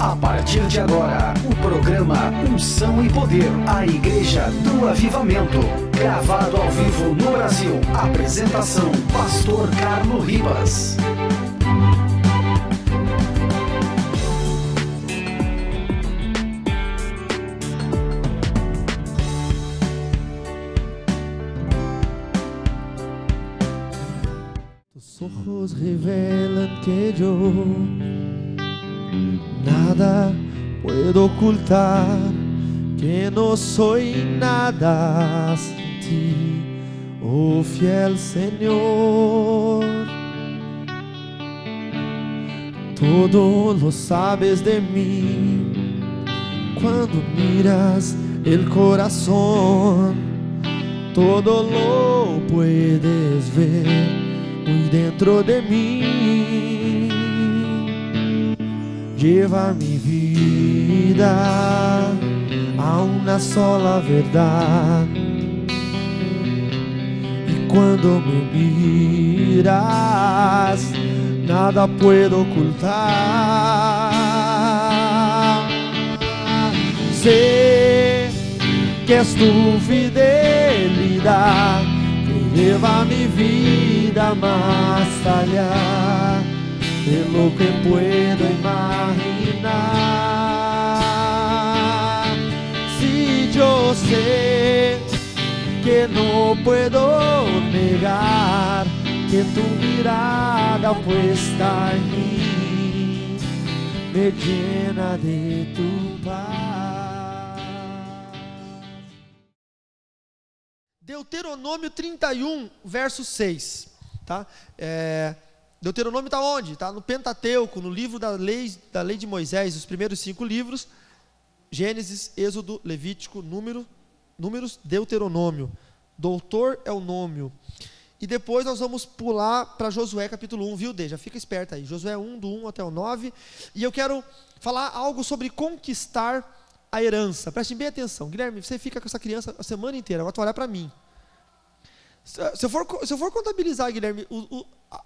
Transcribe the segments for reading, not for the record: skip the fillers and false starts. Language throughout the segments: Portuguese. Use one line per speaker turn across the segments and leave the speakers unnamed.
A partir de agora, o programa Unção e Poder, a Igreja do Avivamento, gravado ao vivo no Brasil. Apresentação, Pastor Carlos Ribas.
Tus ojos revelan que yo nada puedo ocultar, que no soy nada sin ti, oh fiel Señor. Todo lo sabes de mí, cuando miras el corazón, todo lo puedes ver muy dentro de mí. Lleva mi vida a una sola verdad, y cuando me miras, nada puedo ocultar. Sé que es tu fidelidad que lleva mi vida más allá de lo que puedo imaginar. Si yo sé que no puedo negar que tu mirada puesta en mí me llena de tu paz. Deuteronômio 31, verso 6, tá? Deuteronômio está onde? Está no Pentateuco, no livro da lei de Moisés, os primeiros 5 livros: Gênesis, Êxodo, Levítico, Números, Deuteronômio. Doutor é o nome. E depois nós vamos pular para Josué capítulo 1, viu, Dê? Já fica esperto aí. Josué 1, do 1 até o 9. E eu quero falar algo sobre conquistar a herança. Prestem bem atenção. Guilherme, você fica com essa criança a semana inteira, agora tu olhar para mim. Se eu for contabilizar, Guilherme,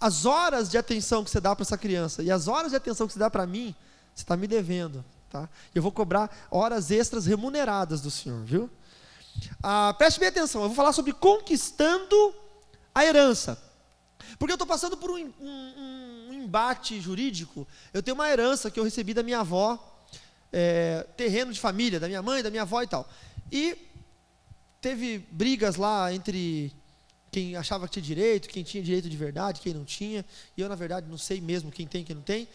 as horas de atenção que você dá para essa criança e as horas de atenção que você dá para mim, você está me devendo, tá? Eu vou cobrar horas extras remuneradas do senhor, viu? Preste bem atenção, eu vou falar sobre conquistando a herança, porque eu estou passando por um embate jurídico. Eu tenho uma herança que eu recebi da minha avó, terreno de família, da minha mãe, da minha avó e tal, e teve brigas lá entre quem achava que tinha direito, quem tinha direito de verdade, quem não tinha, e eu na verdade não sei mesmo quem tem e quem não tem,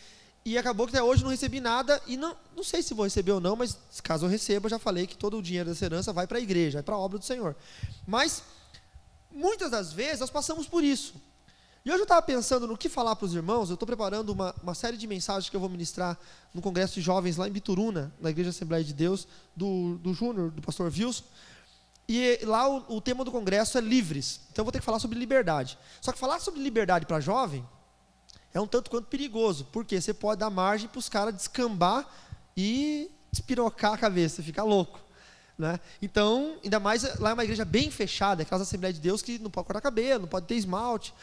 e acabou que até hoje não recebi nada, e não sei se vou receber ou não, mas caso eu receba, eu já falei que todo o dinheiro dessa herança vai para a igreja, vai para a obra do Senhor. Mas muitas das vezes nós passamos por isso, e hoje eu estava pensando no que falar para os irmãos. Eu estou preparando uma série de mensagens que eu vou ministrar no congresso de jovens lá em Bituruna, na Igreja Assembleia de Deus, do Júnior, do pastor Wilson. E lá o tema do congresso é livres. Então eu vou ter que falar sobre liberdade. Só que falar sobre liberdade para jovem é um tanto quanto perigoso, porque você pode dar margem para os caras descambar e despirocar a cabeça, ficar louco, né? Então, ainda mais lá é uma igreja bem fechada, aquelas Assembleias de Deus que não pode cortar cabelo, não pode ter esmalte,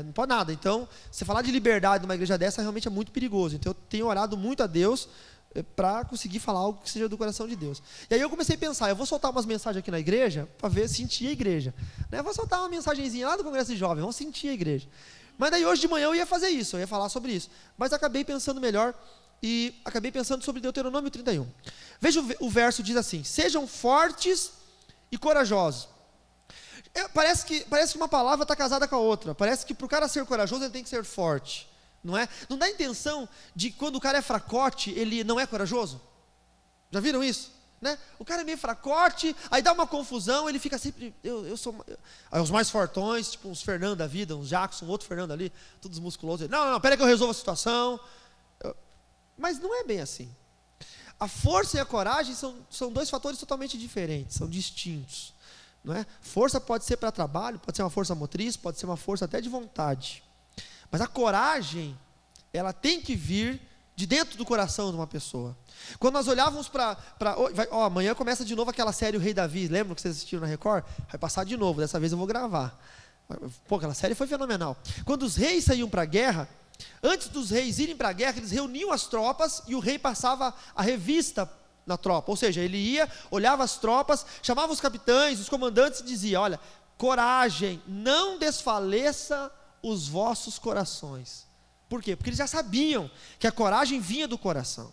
não pode nada. Então, você falar de liberdade numa igreja dessa realmente é muito perigoso. Então eu tenho orado muito a Deus para conseguir falar algo que seja do coração de Deus. E aí eu comecei a pensar, eu vou soltar umas mensagens aqui na igreja para ver, sentir a igreja, né? Eu vou soltar uma mensagenzinha lá do congresso de jovens, vamos sentir a igreja. Mas daí hoje de manhã eu ia fazer isso, eu ia falar sobre isso, mas acabei pensando melhor e acabei pensando sobre Deuteronômio 31. Veja, o verso diz assim: sejam fortes e corajosos. Parece que uma palavra está casada com a outra. Parece que para o cara ser corajoso ele tem que ser forte, não é? Não dá a intenção de quando o cara é fracote, ele não é corajoso? Já viram isso? Né? O cara é meio fracote, aí dá uma confusão, ele fica sempre, eu sou... Aí os mais fortões, tipo uns Fernando da vida, uns Jackson, outro Fernando ali, todos musculosos, não, peraí que eu resolvo a situação. Mas não é bem assim. A força e a coragem são dois fatores totalmente diferentes, são distintos, não é? Força pode ser para trabalho, pode ser uma força motriz, pode ser uma força até de vontade. Mas a coragem, ela tem que vir de dentro do coração de uma pessoa. Quando nós olhávamos amanhã começa de novo aquela série O Rei Davi, lembram que vocês assistiram na Record? Vai passar de novo, dessa vez eu vou gravar. Pô, aquela série foi fenomenal. Quando os reis saíam para a guerra, Antes dos reis irem para a guerra, eles reuniam as tropas e o rei passava a revista na tropa. Ou seja, ele ia, olhava as tropas, chamava os capitães, os comandantes e dizia: olha, coragem, não desfaleça os vossos corações. Por quê? Porque eles já sabiam que a coragem vinha do coração.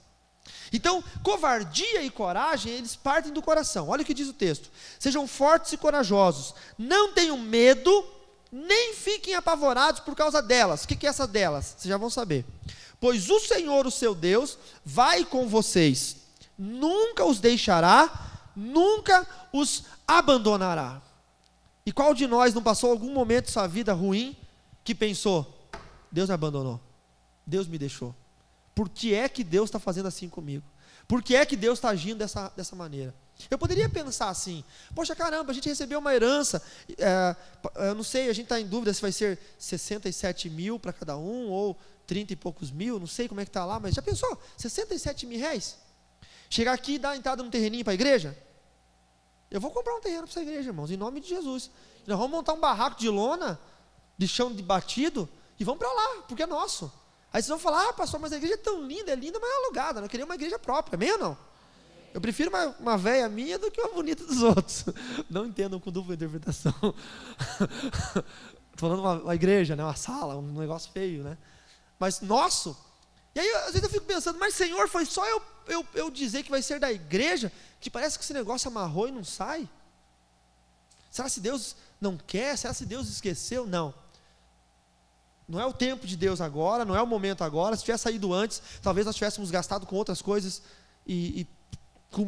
Então, covardia e coragem, eles partem do coração. Olha o que diz o texto: sejam fortes e corajosos, não tenham medo, nem fiquem apavorados por causa delas. O que é essa delas? Vocês já vão saber. Pois o Senhor, o seu Deus, vai com vocês, nunca os deixará, nunca os abandonará. E qual de nós não passou algum momento de sua vida ruim que pensou: Deus me abandonou, Deus me deixou? Por que é que Deus está fazendo assim comigo? Por que é que Deus está agindo dessa maneira? Eu poderia pensar assim: poxa, caramba, a gente recebeu uma herança, eu não sei, a gente está em dúvida se vai ser 67 mil para cada um, ou 30 e poucos mil, não sei como é que está lá, mas já pensou? 67 mil reais? Chegar aqui e dar entrada num terreninho para a igreja? Eu vou comprar um terreno para essa igreja, irmãos, em nome de Jesus. Nós vamos montar um barraco de lona, de chão de batido, e vamos para lá, porque é nosso. Aí vocês vão falar: pastor, mas a igreja é tão linda, mas é alugada, não queria uma igreja própria, amém ou não? Eu prefiro uma véia minha do que uma bonita dos outros. Não entendam com dupla interpretação. Estou falando uma igreja, né, uma sala, um negócio feio, né? Mas nosso. E aí, às vezes eu fico pensando: mas Senhor, foi só eu dizer que vai ser da igreja, que parece que esse negócio amarrou e não sai? Será que Deus não quer? Será que Deus esqueceu? Não. Não é o tempo de Deus agora, não é o momento agora. Se tivesse saído antes, talvez nós tivéssemos gastado com outras coisas e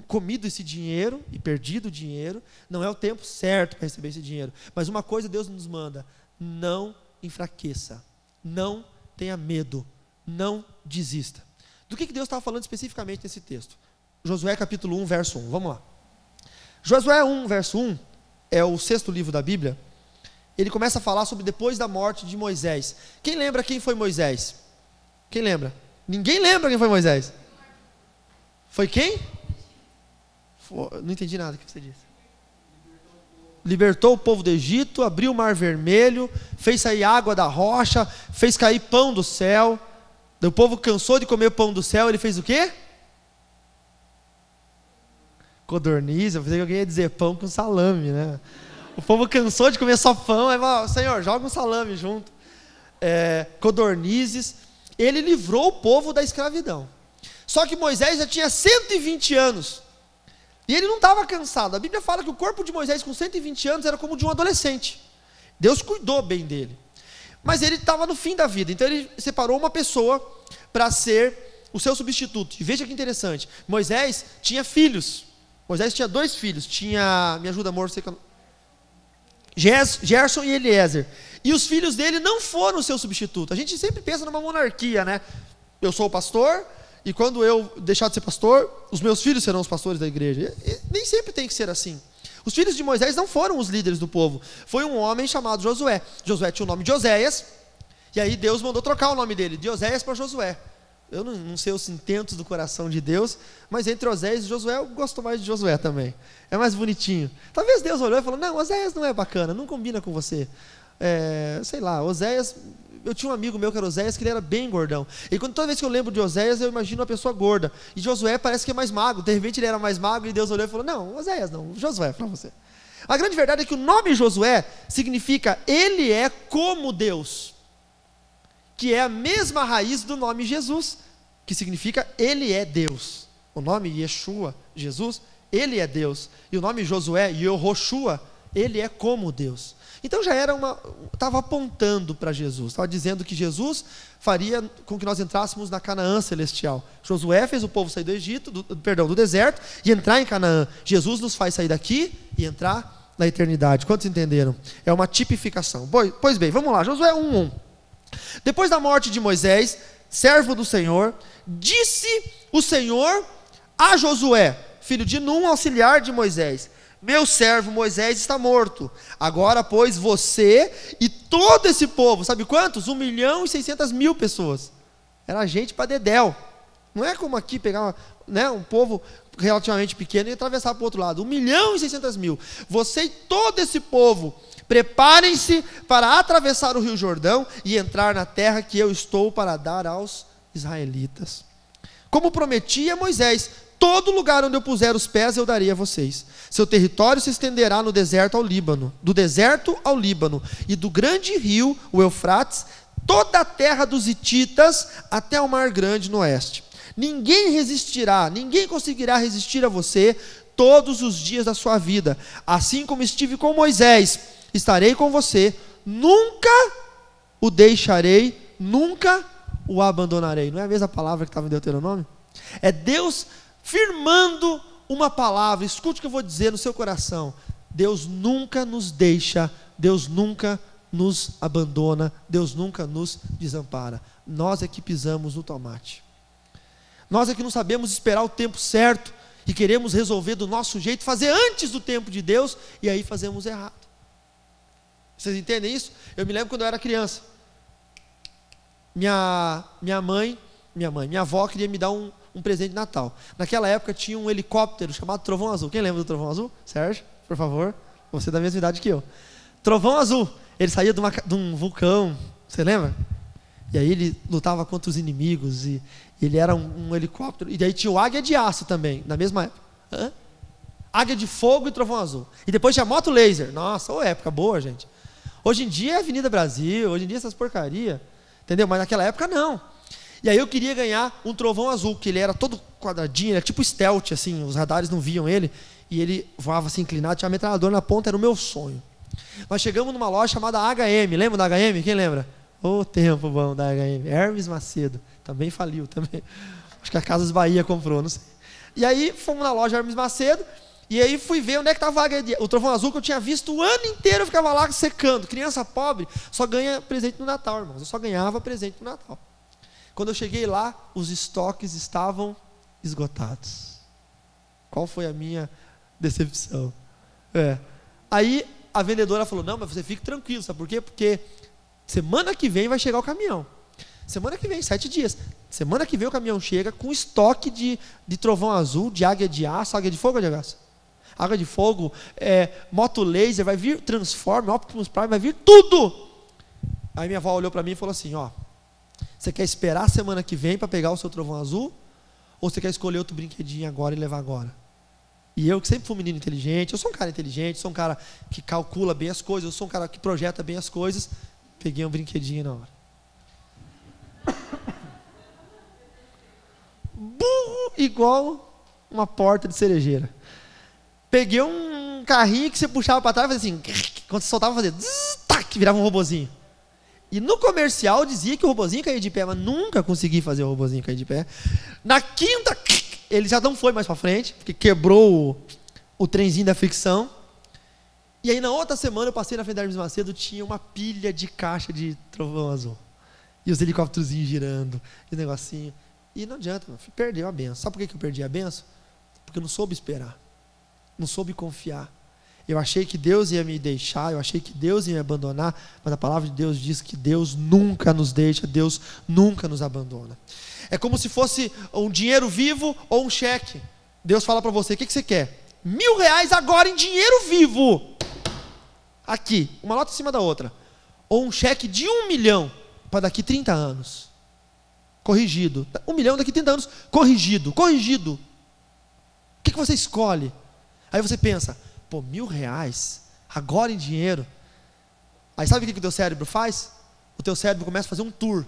comido esse dinheiro e perdido o dinheiro. Não é o tempo certo para receber esse dinheiro. Mas uma coisa Deus nos manda: não enfraqueça, não tenha medo, não desista. Do que Deus estava falando especificamente nesse texto? Josué capítulo 1, verso 1, vamos lá. Josué 1, verso 1, é o 6º livro da Bíblia. Ele começa a falar sobre depois da morte de Moisés. Quem lembra quem foi Moisés? Quem lembra? Ninguém lembra quem foi Moisés. Foi quem? Não entendi nada do que você disse. Libertou o povo do Egito, abriu o mar vermelho, fez sair água da rocha, fez cair pão do céu. O povo cansou de comer pão do céu, ele fez o quê? Codorniz. Eu pensei que alguém ia dizer pão com salame, né? O povo cansou de comer só pão, aí falou: Senhor, joga um salame junto. Codornizes. Ele livrou o povo da escravidão. Só que Moisés já tinha 120 anos. E ele não estava cansado. A Bíblia fala que o corpo de Moisés com 120 anos era como o de um adolescente. Deus cuidou bem dele. Mas ele estava no fim da vida. Então ele separou uma pessoa para ser o seu substituto. E veja que interessante. Moisés tinha filhos. Moisés tinha 2 filhos. Tinha, me ajuda amor, você que eu... Gerson e Eliezer. E os filhos dele não foram o seu substituto. A gente sempre pensa numa monarquia, né? Eu sou o pastor, e quando eu deixar de ser pastor, os meus filhos serão os pastores da igreja. E nem sempre tem que ser assim. Os filhos de Moisés não foram os líderes do povo. Foi um homem chamado Josué. Josué tinha o nome de Oséias, e aí Deus mandou trocar o nome dele, de Oséias para Josué. Eu não sei os intentos do coração de Deus, mas entre Oséias e Josué, eu gosto mais de Josué também. É mais bonitinho. Talvez Deus olhou e falou: não, Oséias não é bacana, não combina com você. Sei lá, Oséias... Eu tinha um amigo meu que era Oséias, que ele era bem gordão. E toda vez que eu lembro de Oséias, eu imagino uma pessoa gorda. E Josué parece que é mais magro. De repente ele era mais magro e Deus olhou e falou: não, Oséias não, Josué para você. A grande verdade é que o nome Josué significa ele é como Deus, que é a mesma raiz do nome Jesus, que significa ele é Deus. O nome Yeshua, Jesus, ele é Deus. E o nome Josué, Yehoshua, ele é como Deus. Então já era estava apontando para Jesus, estava dizendo que Jesus faria com que nós entrássemos na Canaã celestial. Josué fez o povo sair do Egito, do deserto, e entrar em Canaã. Jesus nos faz sair daqui e entrar na eternidade. Quantos entenderam? É uma tipificação. Pois bem, vamos lá, Josué 1:1. Depois da morte de Moisés, servo do Senhor, disse o Senhor a Josué, filho de Num, auxiliar de Moisés: meu servo Moisés está morto. Agora, pois, você e todo esse povo, sabe quantos? 1.600.000 pessoas. Era gente para dedéu. Não é como aqui pegar um povo relativamente pequeno e atravessar para o outro lado. 1.600.000. Você e todo esse povo Preparem-se para atravessar o rio Jordão e entrar na terra que eu estou para dar aos israelitas. Como prometi a Moisés, todo lugar onde eu puser os pés eu darei a vocês. Seu território se estenderá no deserto ao Líbano, do deserto ao Líbano, e do grande rio, o Eufrates, toda a terra dos hititas até o mar grande no oeste. Ninguém resistirá, ninguém conseguirá resistir a você todos os dias da sua vida. Assim como estive com Moisés, estarei com você, nunca o deixarei, nunca o abandonarei. Não é a mesma palavra que estava em Deuteronômio? É Deus firmando uma palavra. Escute o que eu vou dizer no seu coração. Deus nunca nos deixa, Deus nunca nos abandona, Deus nunca nos desampara. Nós é que pisamos no tomate. Nós é que não sabemos esperar o tempo certo e queremos resolver do nosso jeito, fazer antes do tempo de Deus, e aí fazemos errado. Vocês entendem isso? Eu me lembro quando eu era criança. Minha avó queria me dar um presente de Natal. Naquela época tinha um helicóptero chamado Trovão Azul. Quem lembra do Trovão Azul? Sérgio, por favor. Você é da mesma idade que eu. Trovão Azul. Ele saía de um vulcão. Você lembra? E aí ele lutava contra os inimigos. E ele era um helicóptero. E daí tinha o Águia de Aço também, na mesma época. Águia de Fogo e Trovão Azul. E depois tinha Moto Laser. Nossa, época boa, gente. Hoje em dia é Avenida Brasil. Hoje em dia essas porcarias. Entendeu? Mas naquela época não. E aí eu queria ganhar um Trovão Azul, que ele era todo quadradinho, era tipo stealth, assim, os radares não viam ele, e ele voava assim inclinado, tinha uma metralhadora na ponta, era o meu sonho. Nós chegamos numa loja chamada HM, lembra da HM? Quem lembra? Tempo bom da HM, Hermes Macedo, também faliu, também. Acho que a Casas Bahia comprou, não sei. E aí fomos na loja Hermes Macedo, e aí fui ver onde é que estava o Trovão Azul, que eu tinha visto o ano inteiro, eu ficava lá secando. Criança pobre só ganha presente no Natal, irmãos, eu só ganhava presente no Natal. Quando eu cheguei lá, os estoques estavam esgotados. Qual foi a minha decepção? Aí a vendedora falou, não, mas você fique tranquilo, sabe por quê? Porque semana que vem vai chegar o caminhão. Semana que vem, 7 dias. Semana que vem o caminhão chega com estoque de Trovão Azul, de Águia de Aço, Águia de Fogo ou de Aço? Águia de Fogo, Moto Laser, vai vir Transformer, Optimus Prime, vai vir tudo. Aí minha avó olhou para mim e falou assim, você quer esperar a semana que vem para pegar o seu Trovão Azul? Ou você quer escolher outro brinquedinho agora e levar agora? E eu, que sempre fui um menino inteligente, eu sou um cara inteligente, sou um cara que calcula bem as coisas, eu sou um cara que projeta bem as coisas, peguei um brinquedinho na hora. Burro igual uma porta de cerejeira. Peguei um carrinho que você puxava para trás e fazia assim, quando você soltava, fazia tac, virava um robozinho. E no comercial dizia que o robozinho caía de pé, mas nunca consegui fazer o robozinho cair de pé. Na quinta, ele já não foi mais para frente, porque quebrou o trenzinho da fricção. E aí na outra semana eu passei na frente da Hermes Macedo, tinha uma pilha de caixa de Trovão Azul. E os helicópterozinhos girando, e o negocinho. E não adianta, perdeu a benção. Sabe por que eu perdi a benção? Porque eu não soube esperar. Não soube confiar. Eu achei que Deus ia me deixar, eu achei que Deus ia me abandonar, mas a palavra de Deus diz que Deus nunca nos deixa, Deus nunca nos abandona. É como se fosse um dinheiro vivo ou um cheque. Deus fala para você, o que você quer? R$1.000 agora em dinheiro vivo. Aqui, uma nota em cima da outra. Ou um cheque de 1 milhão para daqui 30 anos. Corrigido. 1 milhão daqui 30 anos, corrigido. O que você escolhe? Aí você pensa, R$1.000, agora em dinheiro. Aí sabe o que o teu cérebro faz? O teu cérebro começa a fazer um tour.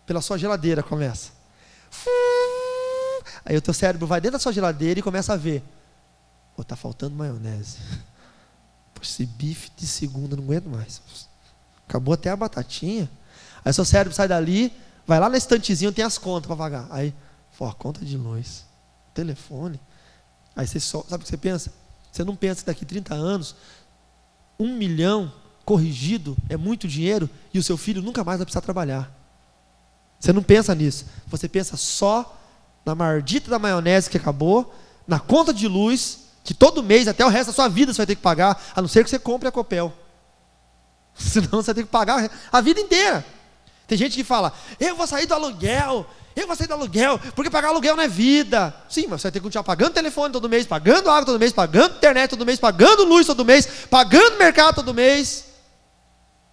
Pela sua geladeira começa. Aí o teu cérebro vai dentro da sua geladeira e começa a ver. Tá faltando maionese. Esse bife de segunda, não aguento mais. Acabou até a batatinha. Aí seu cérebro sai dali, vai lá na estantezinha, tem as contas para pagar. Aí, conta de luz, telefone. Aí você sabe o que você pensa? Você não pensa que daqui 30 anos, 1 milhão corrigido é muito dinheiro e o seu filho nunca mais vai precisar trabalhar. Você não pensa nisso. Você pensa só na maldita da maionese que acabou, na conta de luz, que todo mês, até o resto da sua vida você vai ter que pagar, a não ser que você compre a Copel. Senão você vai ter que pagar a vida inteira. Tem gente que fala, eu vou sair do aluguel, porque pagar aluguel não é vida. Sim, mas você vai ter que continuar pagando telefone todo mês, pagando água todo mês, pagando internet todo mês, pagando luz todo mês, pagando mercado todo mês.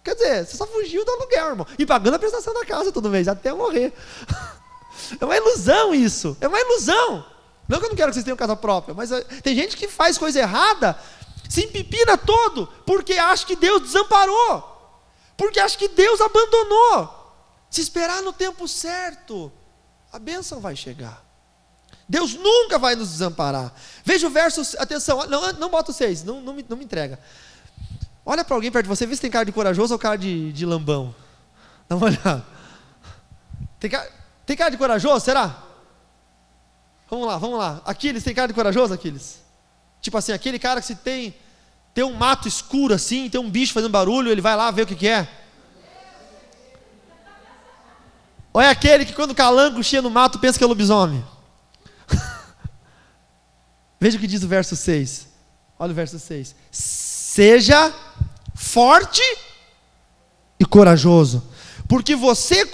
Quer dizer, você só fugiu do aluguel, irmão. E pagando a prestação da casa todo mês, até morrer. É uma ilusão isso, é uma ilusão. Não que eu não quero que vocês tenham casa própria, mas tem gente que faz coisa errada, se empipina todo, porque acha que Deus desamparou, porque acha que Deus abandonou. Se esperar no tempo certo, a bênção vai chegar. Deus nunca vai nos desamparar. Veja o verso, atenção, não bota o 6, não me entrega. Olha para alguém perto de você, vê se tem cara de corajoso ou cara de lambão. Dá uma olhada. Tem cara de corajoso, será? Vamos lá. Aquiles, tem cara de corajoso, Aquiles? Tipo assim, aquele cara que se tem um mato escuro assim, tem um bicho fazendo barulho, ele vai lá ver o que é. Ou é aquele que quando o calango chega no mato pensa que é lobisomem? Veja o que diz o verso 6. Olha o verso 6. Seja forte e corajoso, porque você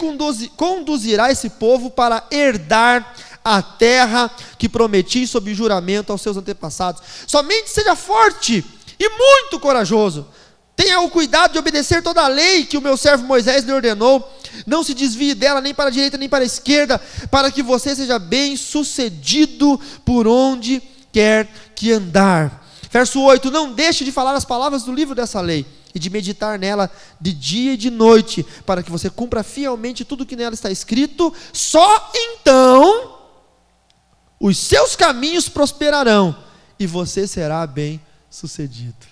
conduzirá esse povo para herdar a terra que prometi sob juramento aos seus antepassados. Somente seja forte e muito corajoso. Tenha o cuidado de obedecer toda a lei que o meu servo Moisés lhe ordenou. Não se desvie dela nem para a direita nem para a esquerda, para que você seja bem sucedido por onde quer que andar. Verso 8, não deixe de falar as palavras do livro dessa lei, e de meditar nela de dia e de noite, para que você cumpra fielmente tudo que nela está escrito. Só então os seus caminhos prosperarão, e você será bem sucedido.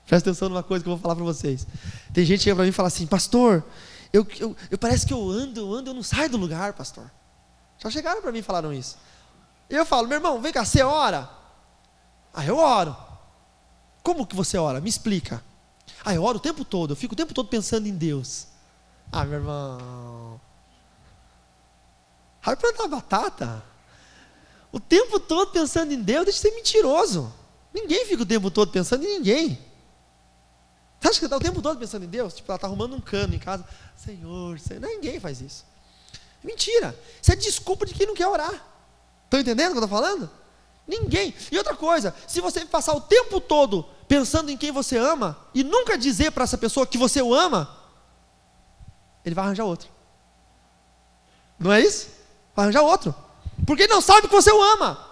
Presta atenção numa coisa que eu vou falar para vocês. Tem gente que chega para mim e fala assim, pastor, eu parece que eu ando, eu não saio do lugar, pastor. Já chegaram para mim e falaram isso. E eu falo, meu irmão, vem cá, você ora? Ah, eu oro. Como que você ora? Me explica. Ah, eu oro o tempo todo, eu fico o tempo todo pensando em Deus. Ah, meu irmão, vai plantar batata? O tempo todo pensando em Deus, deixa de ser mentiroso. Ninguém fica o tempo todo pensando em ninguém. Você acha que está o tempo todo pensando em Deus? Tipo, ela está arrumando um cano em casa. Senhor, ninguém faz isso. Mentira, isso é desculpa de quem não quer orar. Estão entendendo o que eu estou falando? Ninguém. E outra coisa, se você passar o tempo todo pensando em quem você ama e nunca dizer para essa pessoa que você o ama, ele vai arranjar outro. Não é isso? Vai arranjar outro. Porque ele não sabe que você o ama.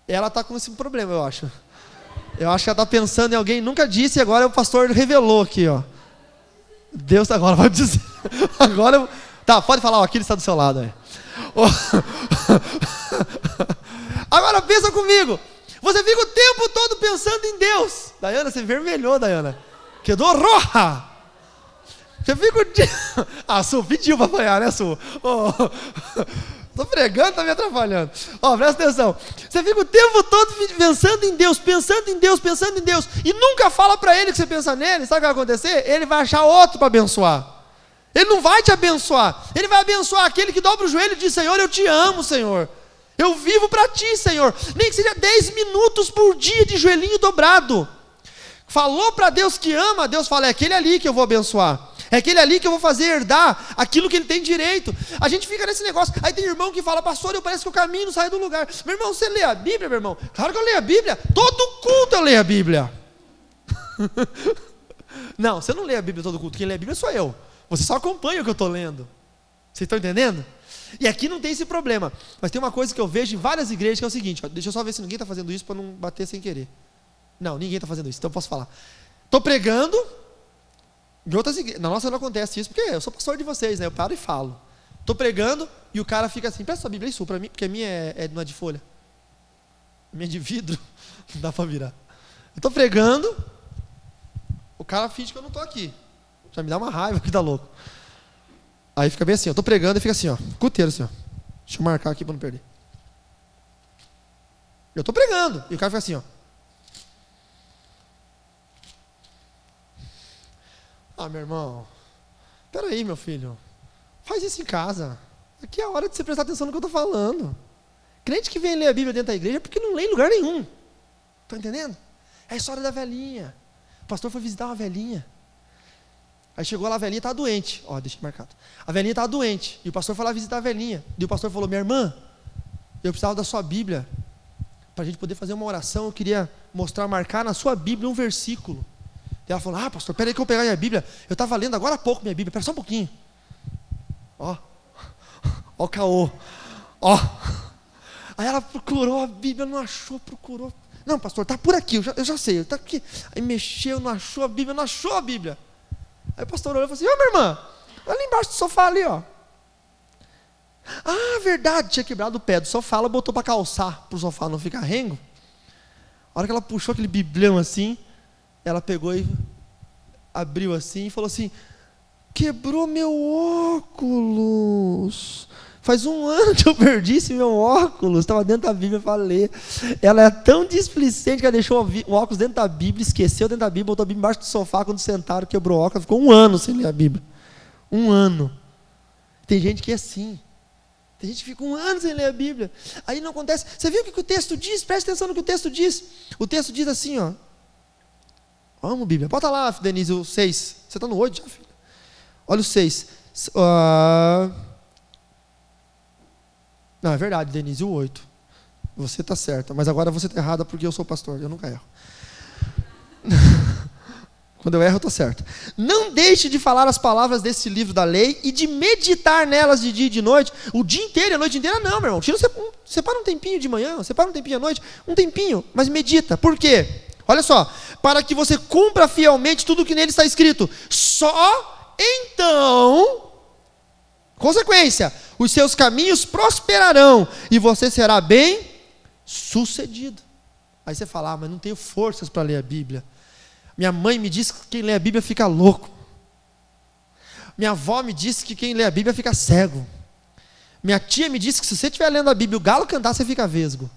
Ela está com esse problema, eu acho. Eu acho que ela está pensando em alguém, nunca disse, e agora o pastor revelou aqui, ó. Deus agora vai dizer. Agora, tá, pode falar, ó, aqui ele está do seu lado. Aí. Agora pensa comigo. Você fica o tempo todo pensando em Deus. Daiana, você vermelhou, Daiana. Quedou roja. Você fica o dia... Ah, Su, pediu para apanhar, né, Su? Estou pregando, está me atrapalhando. Presta atenção. Você fica o tempo todo pensando em Deus, e nunca fala para ele que você pensa nele. Sabe o que vai acontecer? Ele vai achar outro para abençoar. Ele não vai te abençoar. Ele vai abençoar aquele que dobra o joelho e diz, Senhor, eu te amo, Senhor. Eu vivo para ti, Senhor. Nem que seja 10 minutos por dia de joelhinho dobrado. Falou para Deus que ama, Deus fala, é aquele ali que eu vou abençoar. É aquele ali que eu vou fazer herdar aquilo que ele tem direito. A gente fica nesse negócio. Aí tem irmão que fala, pastor, eu parece que o caminho não sai do lugar. Meu irmão, você lê a Bíblia, meu irmão? Claro que eu leio a Bíblia. Todo culto eu leio a Bíblia. Não, você não lê a Bíblia todo culto. Quem lê a Bíblia sou eu. Você só acompanha o que eu estou lendo. Vocês estão entendendo? E aqui não tem esse problema. Mas tem uma coisa que eu vejo em várias igrejas, que é o seguinte, ó, deixa eu só ver se ninguém está fazendo isso para não bater sem querer. Não, ninguém está fazendo isso, então eu posso falar. Estou pregando, em outras igrejas, na nossa não acontece isso, porque eu sou pastor de vocês, né? Eu paro e falo. Estou pregando e o cara fica assim, presta sua Bíblia isso para mim, porque a minha não é de folha. A minha é de vidro, não dá para virar. Eu estou pregando, o cara finge que eu não estou aqui. Já me dá uma raiva que tá louco. Aí fica bem assim, eu tô pregando e fica assim, ó, cuteiro assim, ó. Deixa eu marcar aqui para não perder. Eu tô pregando e o cara fica assim, ó. Ah, meu irmão, peraí, meu filho, faz isso em casa. Aqui é a hora de você prestar atenção no que eu tô falando. Crente que vem ler a Bíblia dentro da igreja é porque não lê em lugar nenhum. Tá entendendo? É a história da velhinha. O pastor foi visitar uma velhinha. Aí chegou lá, a velhinha estava doente. Ó, deixa marcado. A velhinha estava doente. E o pastor foi lá visitar a velhinha. E o pastor falou: minha irmã, eu precisava da sua Bíblia. Para a gente poder fazer uma oração, eu queria marcar na sua Bíblia um versículo. E ela falou: pastor, peraí que eu vou pegar minha Bíblia. Eu estava lendo agora há pouco minha Bíblia. Espera só um pouquinho. Ó o caô. Ó. Aí ela procurou a Bíblia, não achou, procurou. Não, pastor, está por aqui, eu já sei, está aqui. Aí mexeu, não achou a Bíblia, não achou a Bíblia. Aí o pastor olhou e falou assim: minha irmã, olha ali embaixo do sofá ali, ó. Verdade, tinha quebrado o pé do sofá, ela botou para calçar, para o sofá não ficar rengo. A hora que ela puxou aquele biblião assim, ela pegou e abriu assim e falou assim: quebrou meu óculos. Faz 1 ano que eu perdi esse meu óculos, estava dentro da Bíblia para ler. Ela é tão displicente que ela deixou o óculos dentro da Bíblia, esqueceu dentro da Bíblia, botou a Bíblia embaixo do sofá, quando sentaram, quebrou o óculos, ficou 1 ano sem ler a Bíblia. 1 ano. Tem gente que é assim. Tem gente que fica 1 ano sem ler a Bíblia. Aí não acontece. Você viu o que o texto diz? Preste atenção no que o texto diz. O texto diz assim, ó. Vamos, Bíblia. Bota lá, Denise, o 6. Você está no 8 já, filha? Olha o 6. Não, é verdade, Denise, o 8. Você está certa, mas agora você está errada porque eu sou pastor, eu nunca erro. Quando eu erro, eu estou certa. Não deixe de falar as palavras desse livro da lei e de meditar nelas de dia e de noite, o dia inteiro e a noite inteira não, meu irmão. Separa um tempinho de manhã, separa um tempinho à noite, um tempinho, mas medita. Por quê? Olha só, para que você cumpra fielmente tudo o que nele está escrito. Só então, consequência, os seus caminhos prosperarão e você será bem sucedido. Aí você fala: mas não tenho forças para ler a Bíblia. Minha mãe me disse que quem lê a Bíblia fica louco. Minha avó me disse que quem lê a Bíblia fica cego. Minha tia me disse que se você estiver lendo a Bíblia e o galo cantar, você fica vesgo.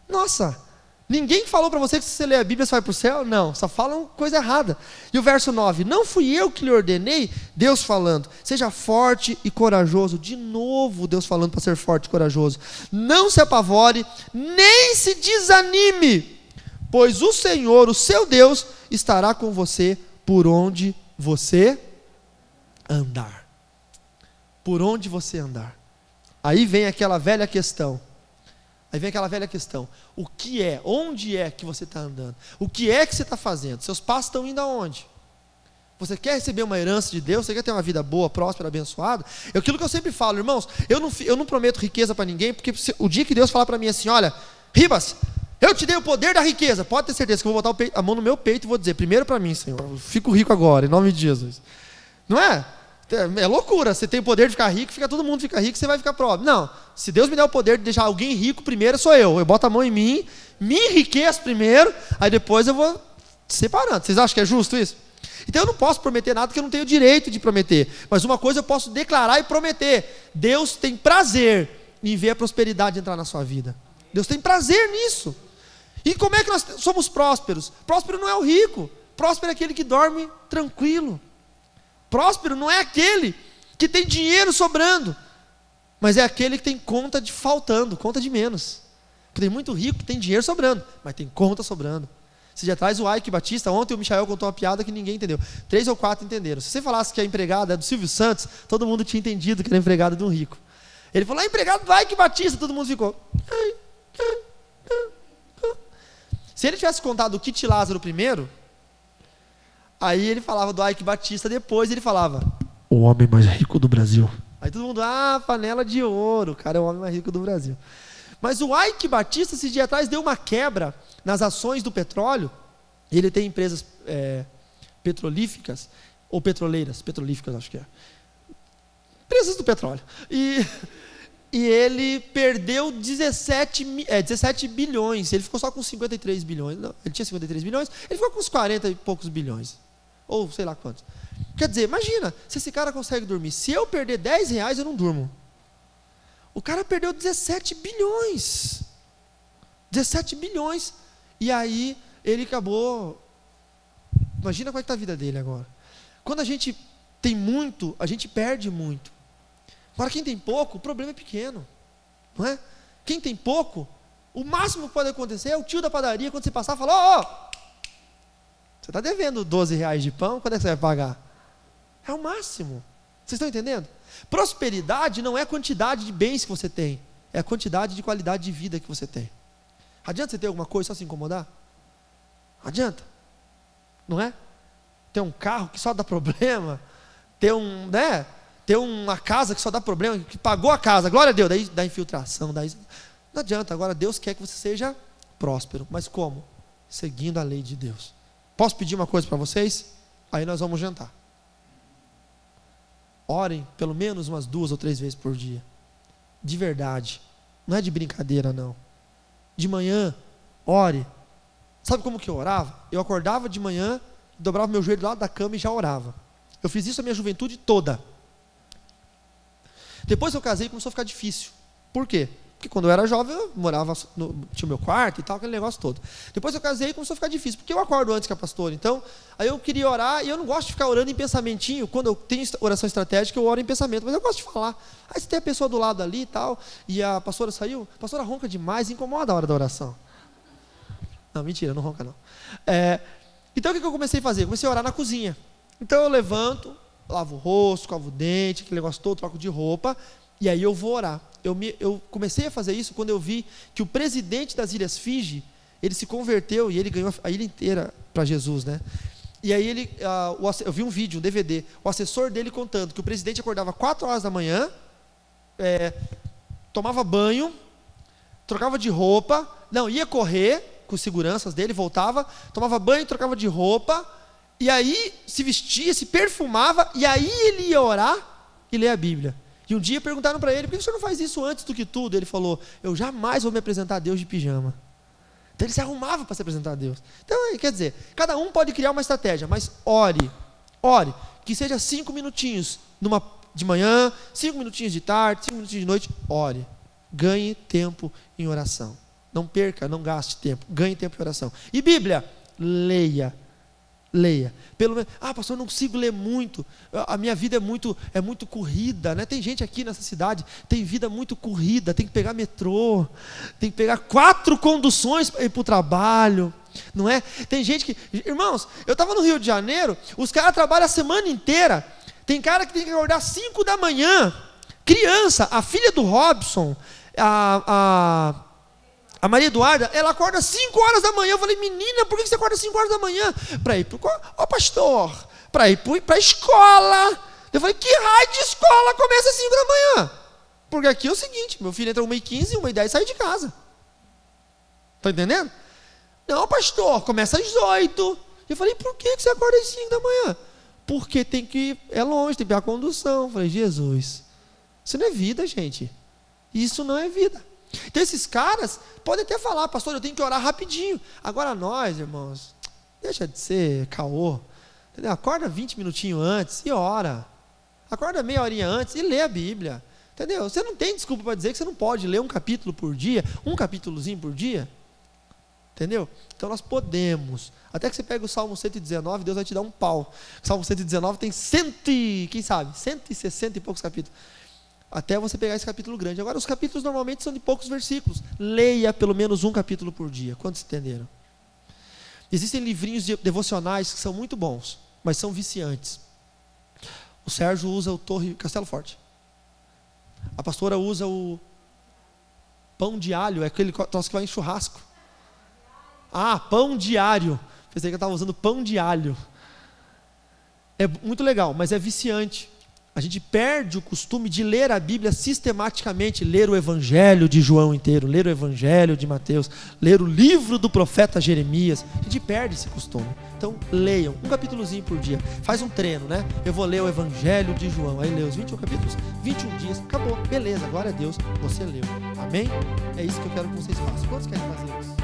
Nossa, ninguém falou para você que se você lê a Bíblia você vai para o céu? Não, só falam coisa errada. E o verso 9: não fui eu que lhe ordenei, Deus falando, seja forte e corajoso. De novo Deus falando para ser forte e corajoso. Não se apavore, nem se desanime, pois o Senhor, o seu Deus, estará com você por onde você andar. Por onde você andar. Aí vem aquela velha questão. O que é? Onde é que você está andando? O que é que você está fazendo? Seus passos estão indo aonde? Você quer receber uma herança de Deus? Você quer ter uma vida boa, próspera, abençoada? É aquilo que eu sempre falo, irmãos. Eu não prometo riqueza para ninguém, porque o dia que Deus falar para mim assim: olha, Ribas, eu te dei o poder da riqueza, pode ter certeza que eu vou botar a mão no meu peito e vou dizer: primeiro para mim, Senhor, eu fico rico agora, em nome de Jesus. Não é? É loucura, você tem o poder de ficar rico, todo mundo fica rico, você vai ficar pobre. Não, se Deus me der o poder de deixar alguém rico, primeiro sou eu boto a mão em mim, me enriqueço primeiro, aí depois eu vou separando. Vocês acham que é justo isso? Então eu não posso prometer nada que eu não tenho direito de prometer, mas uma coisa eu posso declarar e prometer: Deus tem prazer em ver a prosperidade entrar na sua vida. Deus tem prazer nisso. E como é que nós somos prósperos? Próspero não é o rico, próspero é aquele que dorme tranquilo. Próspero não é aquele que tem dinheiro sobrando, mas é aquele que tem conta de faltando, conta de menos. Tem muito rico que tem dinheiro sobrando, mas tem conta sobrando. Você já traz o Ike Batista. Ontem o Michael contou uma piada que ninguém entendeu. 3 ou 4 entenderam. Se você falasse que a empregada é do Silvio Santos, todo mundo tinha entendido que era empregada de um rico. Ele falou: empregado do Ike Batista. Todo mundo ficou. Se ele tivesse contado o Kit Lázaro primeiro, aí ele falava do Ike Batista, depois ele falava: o homem mais rico do Brasil. Aí todo mundo: panela de ouro, o cara é o homem mais rico do Brasil. Mas o Ike Batista, esses dias atrás, deu uma quebra nas ações do petróleo. Ele tem empresas petrolíficas, ou petrolíficas acho que é. Empresas do petróleo. E ele perdeu 17 bilhões. Ele ficou só com 53 bilhões. Não, ele tinha 53 bilhões, ele ficou com uns 40 e poucos bilhões. Ou sei lá quantos. Quer dizer, imagina, se esse cara consegue dormir. Se eu perder 10 reais, eu não durmo. O cara perdeu 17 bilhões. 17 bilhões. E aí, ele acabou... Imagina como é que está a vida dele agora. Quando a gente tem muito, a gente perde muito. Agora, quem tem pouco, o problema é pequeno. Não é? Quem tem pouco, o máximo que pode acontecer é o tio da padaria, quando você passar, falar: você está devendo 12 reais de pão, quando é que você vai pagar? É o máximo. Vocês estão entendendo? Prosperidade não é a quantidade de bens que você tem, é a quantidade de qualidade de vida que você tem. Adianta você ter alguma coisa só se incomodar? Adianta? Não é? Ter um carro que só dá problema, ter uma casa que só dá problema, que pagou a casa, glória a Deus, daí dá infiltração, daí não adianta. Agora Deus quer que você seja próspero, mas como? Seguindo a lei de Deus. Posso pedir uma coisa para vocês? Aí nós vamos jantar. Orem pelo menos umas 2 ou 3 vezes por dia. De verdade. Não é de brincadeira, não. De manhã, ore. Sabe como que eu orava? Eu acordava de manhã, dobrava meu joelho do lado da cama e já orava. Eu fiz isso a minha juventude toda. Depois que eu casei, começou a ficar difícil. Por quê? Porque quando eu era jovem, eu morava, tinha o meu quarto e tal, aquele negócio todo. Depois que eu casei, começou a ficar difícil, porque eu acordo antes que a pastora. Então, aí eu queria orar, e eu não gosto de ficar orando em pensamentinho. Quando eu tenho oração estratégica, eu oro em pensamento, mas eu gosto de falar. Aí você tem a pessoa do lado ali e tal, e a pastora saiu, a pastora ronca demais, incomoda a hora da oração. Não, mentira, não ronca não. Então o que eu comecei a fazer? Comecei a orar na cozinha. Então eu levanto, lavo o rosto, escovo o dente, aquele negócio todo, troco de roupa, e aí eu vou orar. Eu comecei a fazer isso quando eu vi que o presidente das Ilhas Fiji, ele se converteu e ele ganhou a ilha inteira para Jesus, né? E aí eu vi um vídeo, um DVD, o assessor dele contando que o presidente acordava 4 horas da manhã, tomava banho, trocava de roupa, ia correr com os seguranças dele, voltava, tomava banho, trocava de roupa, e aí se vestia, se perfumava, e aí ele ia orar e ler a Bíblia. E um dia perguntaram para ele: por que o senhor não faz isso antes do que tudo? Ele falou: eu jamais vou me apresentar a Deus de pijama. Então ele se arrumava para se apresentar a Deus. Então, quer dizer, cada um pode criar uma estratégia, mas ore, que seja 5 minutinhos de manhã, 5 minutinhos de tarde, 5 minutinhos de noite, ore. Ganhe tempo em oração. Não perca, não gaste tempo, ganhe tempo em oração. E Bíblia, leia. Pelo menos, pastor, eu não consigo ler muito, a minha vida é muito corrida, né? Tem gente aqui nessa cidade, tem vida muito corrida, tem que pegar metrô, tem que pegar 4 conduções para ir para o trabalho, não é? Tem gente que, irmãos, eu estava no Rio de Janeiro, os caras trabalham a semana inteira, tem cara que tem que acordar 5 da manhã, criança, a filha do Robson, a Maria Eduarda, ela acorda 5 horas da manhã. Eu falei: menina, por que você acorda 5 horas da manhã? Para ir pastor, para ir para a escola. Eu falei: que raio de escola começa às 5 da manhã? Porque aqui é o seguinte, meu filho entra 1h15, 1h10 e sai de casa. Está entendendo? Não, pastor, começa às 8. Eu falei: por que você acorda às 5 da manhã? Porque é longe, tem que pegar a condução. Eu falei: Jesus, isso não é vida, gente. Isso não é vida. Então esses caras podem até falar: pastor, eu tenho que orar rapidinho. Agora nós, irmãos, deixa de ser caô, entendeu? Acorda 20 minutinhos antes e ora. Acorda meia horinha antes e lê a Bíblia, entendeu? Você não tem desculpa para dizer que você não pode ler um capítulo por dia, um capítulozinho por dia, entendeu? Então nós podemos. Até que você pega o Salmo 119, Deus vai te dar um pau. O Salmo 119 tem 160 e poucos capítulos. Até você pegar esse capítulo grande. Agora, os capítulos normalmente são de poucos versículos. Leia pelo menos um capítulo por dia. Quantos entenderam? Existem livrinhos devocionais que são muito bons, mas são viciantes. O Sérgio usa o Torre Castelo Forte. A pastora usa o pão de alho, é aquele troço que vai em churrasco. Pão diário. Pensei que eu estava usando pão de alho. É muito legal, mas é viciante. A gente perde o costume de ler a Bíblia sistematicamente, ler o Evangelho de João inteiro, ler o Evangelho de Mateus, ler o livro do profeta Jeremias. A gente perde esse costume. Então leiam, um capítulozinho por dia. Faz um treino, né? Eu vou ler o Evangelho de João. Aí lê os 21 capítulos, 21 dias, acabou, beleza, glória a Deus, você leu. Amém? É isso que eu quero que vocês façam. Quantos querem fazer isso?